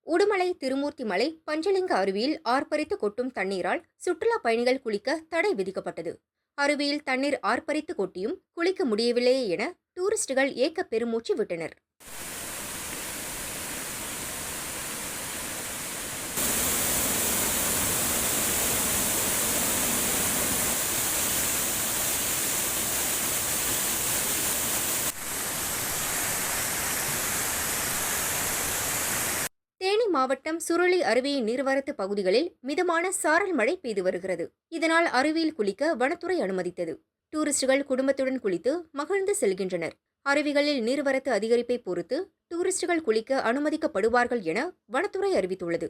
உடுமலை திருமூர்த்தி மலை பஞ்சலிங்க அருவியில் ஆர்ப்பரித்து கொட்டும் தண்ணீரால் சுற்றுலா பயணிகள் குளிக்க தடை விதிக்கப்பட்டது. அருவியில் தண்ணீர் ஆர்ப்பரித்து கொட்டியும் குளிக்க முடியவில்லையே என டூரிஸ்டுகள் ஏக்க பெருமூச்சு விட்டனர். தேனி மாவட்டம் சுருளி அருவியின் நீர்வரத்து பகுதிகளில் மிதமான சாரல் மழை பெய்து வருகிறது. இதனால் அருவியில் குளிக்க வனத்துறை அனுமதித்தது. டூரிஸ்டுகள் குடும்பத்துடன் குளித்து மகிழ்ந்து செல்கின்றனர். அருவிகளில் நீர்வரத்து அதிகரிப்பை பொறுத்து டூரிஸ்டுகள் குளிக்க அனுமதிக்கப்படுவார்கள் என வனத்துறை அறிவித்துள்ளது.